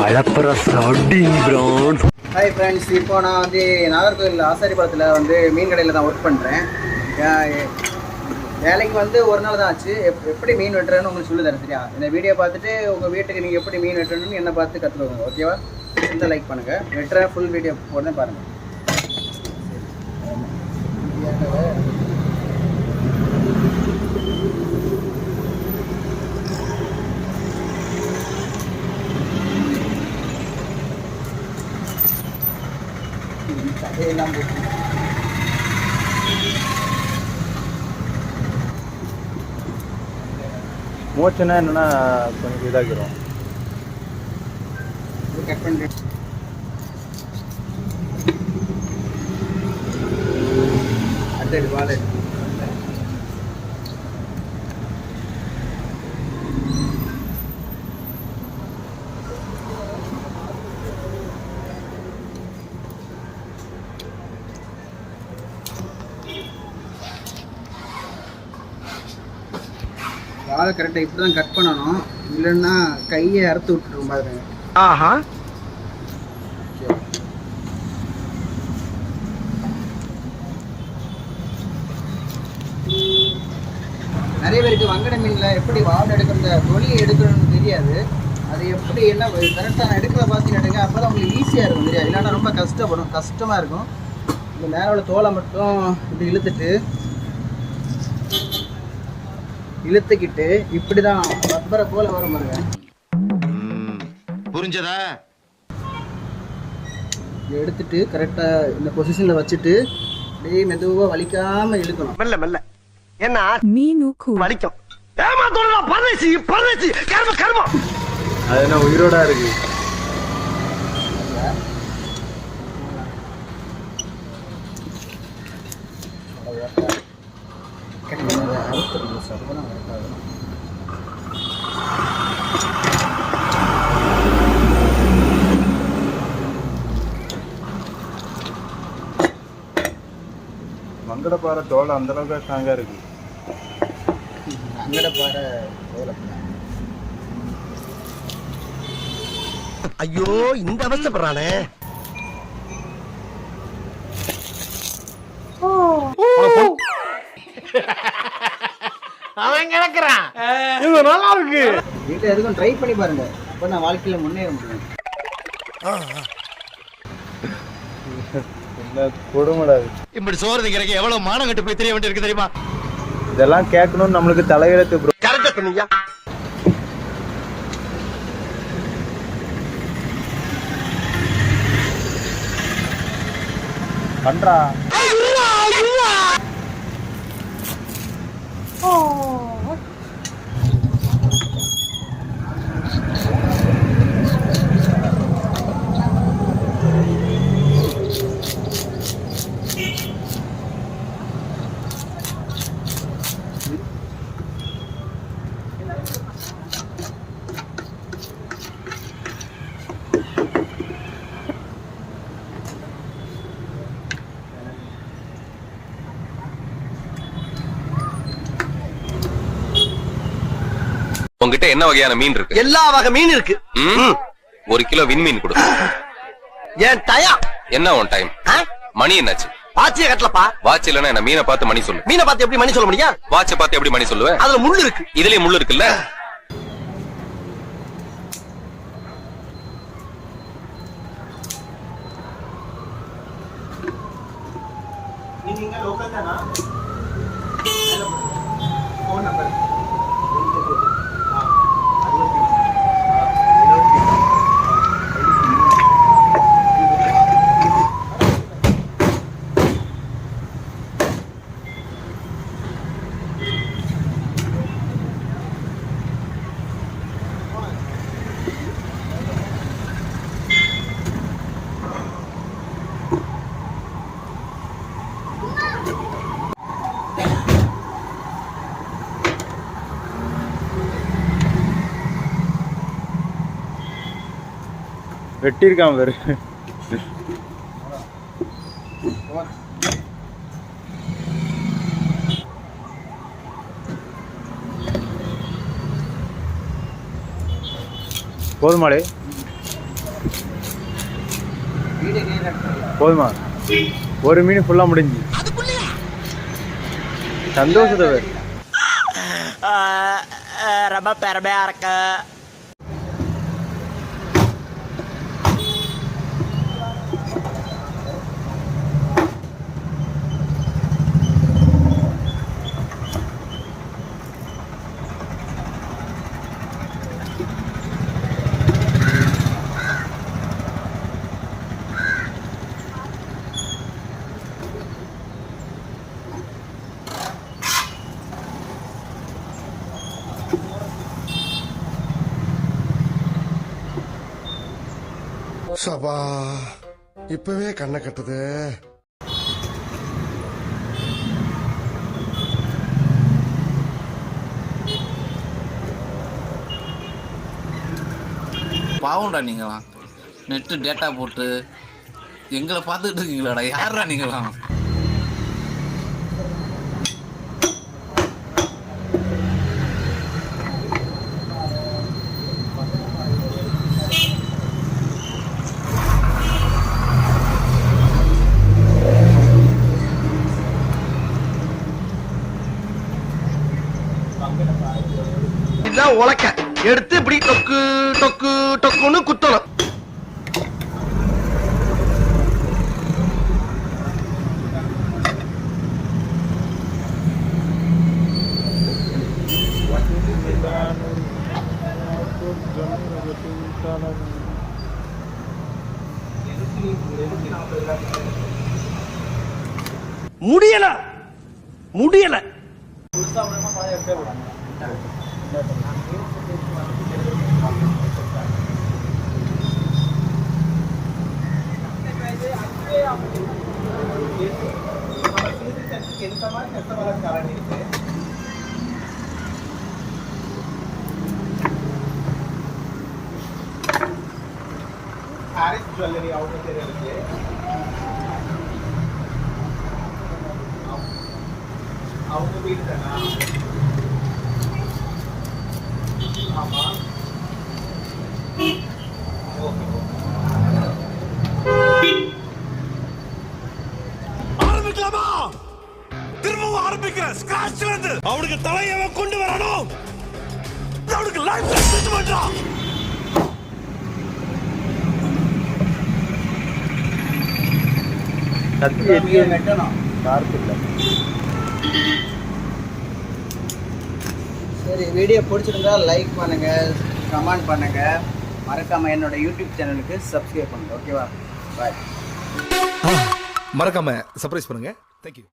Hi friends, இப்போ நான் வந்து நாகர்கோவில் ஆசாரிபாளத்தில் வந்து மீன் கடையில் தான் ஒர்க் பண்ணுறேன். வேலைக்கு வந்து ஒரு நாள் தான் ஆச்சு. எப்படி மீன் வெட்டுறேன்னு உங்களுக்கு சொல்லி தரேன், சரியா? இந்த வீடியோ பார்த்துட்டு உங்கள் வீட்டுக்கு நீங்கள் எப்படி மீன் வெட்டணும்னு என்ன பார்த்து கற்றுக்கோங்க, ஓகேவா? இந்த லைக் பண்ணுங்கள். வெட்டுற ஃபுல் வீடியோ போடுறேன் பாருங்கள். கதையெல்லாம் போட்டு மோச்சனா என்னன்னா கொஞ்சம் இதாகிடும். கட் பண்ணி அடுத்த வாழை வாழை கரெக்டாக இப்படி தான் கட் பண்ணணும், இல்லைன்னா கையை அறுத்து விட்டுரும் பாருங்க. ஆஹா, நிறைய பேருக்கு வங்கட மீனில் எப்படி வாழை எடுக்கிற தொலியை எடுக்கணும்னு தெரியாது. அது எப்படி என்ன கரெக்டாக நான் எடுக்கிற பார்த்து எடுங்க, அப்போ தான் உங்களுக்கு ஈஸியாக இருக்கும், தெரியாது? இல்லைன்னா ரொம்ப கஷ்டமாக இருக்கும். இந்த மேலே உள்ள தோலை மட்டும் இப்படி இழுத்துக்கிட்டு இப்படி தான் ரப்பரை போல வரும் பாருங்க. புரிஞ்சதா? எடுத்துட்டு கரெக்டாக இந்த பொசிஷனில் வச்சுட்டு அப்படியே மெதுவாக வலிக்காமல் இழுக்கணும். மெல்ல மெல்ல. என்ன மீனுக்கு வலிக்கும். ஏமாத்தோடா பரதேசி பரதேசி கர்ம கர்ம. அது என்ன உயிரோட இருக்கு. மங்கடப்பாறை தோலை அந்த அளவுக்கு ஸ்ட்ராங்கா இருக்கு. மங்கடப்பாறை தோலை ஐயோ இந்த அவஸ்தைப்படுறானே. அவன் கிடக்குறான். இது நல்லா இருக்கு. வீட்டில் எதுக்கும் ட்ரை பண்ணி பாருங்க, அப்போ நான் வாழ்க்கையில் முன்னேற முடியும். கொடுமடாது. இப்படி சோறு திங்கிறக்கு எவ்வளவு மானம் கட்டு போய் தெரிய வேண்டியிருக்கு தெரியுமா? இதெல்லாம் கேட்கணும்னு நம்மளுக்கு தலையெழுத்து ப்ரோ. கரெக்டா சொன்னீங்க. பண்றா. உங்ககிட்ட என்ன வகையான மீன் இருக்கு? எல்லா வகை மீன் இருக்கு. 1 கிலோ விண்மீன் கொடு. ஏன் டயம் என்ன உன் டைம்? மணி என்னாச்சு? வாட்சிய கட்டலப்பா. வாட்ச் இல்லன்னா என்ன மீனை பார்த்து மணி சொல்லு. மீனை பார்த்து எப்படி மணி சொல்ல முடியும்? வாட்சை பார்த்து எப்படி மணி சொல்லுவேன்? அதுல முள்ளு இருக்கு. இதுலயே முள்ளு இருக்குல்ல? நீங்க லோக்கல் தானா? ஃபோன் நம்பர் வெட்டியிருக்கான் பேரு. போதுமாடே. வீடியோ கிளியர் எடுத்துக்கலாம். போதுமா? ஒரு மீன் ஃபுல்லா முடிஞ்சு. சந்தோஷத்தை வேறு. ரொம்ப பெருமையா இருக்கு. சபா இப்பவே கண்ணை கட்டுது. பாவம்டா நீங்களாம் நெட்டு டேட்டா போட்டு எங்களை பார்த்துட்டு இருக்கீங்களாடா. யாரா நீங்களாம்? இதான் உலக்க எடுத்து இப்படி டொக்கு டொக்கு டொக்குன்னு குத்தணும். முடியல முடியல. ज्वेलरी आउट ஆரம்பிக்கலாமா? திரும்பவும் ஆரம்பிக்கிறேன். ஸ்கிராச்ல இருந்து அவனுக்கு தலையவ கொண்டு வரணும். அவனுக்கு லைஃப் செட் பண்றான். கத்தி வீடியோ வெட்டணும். ஷார்ப் இல்லை. சரி, வீடியோ பிடிச்சிருந்தா லைக் பண்ணுங்க, கமெண்ட் பண்ணுங்க, மறக்காம என்னோட யூடியூப் சேனலுக்கு சப்ஸ்கிரைப் பண்ணுங்க. ஓகேவா? பாய். மறக்காம சர்ப்ரைஸ் பண்ணுங்க. தேங்க்யூ.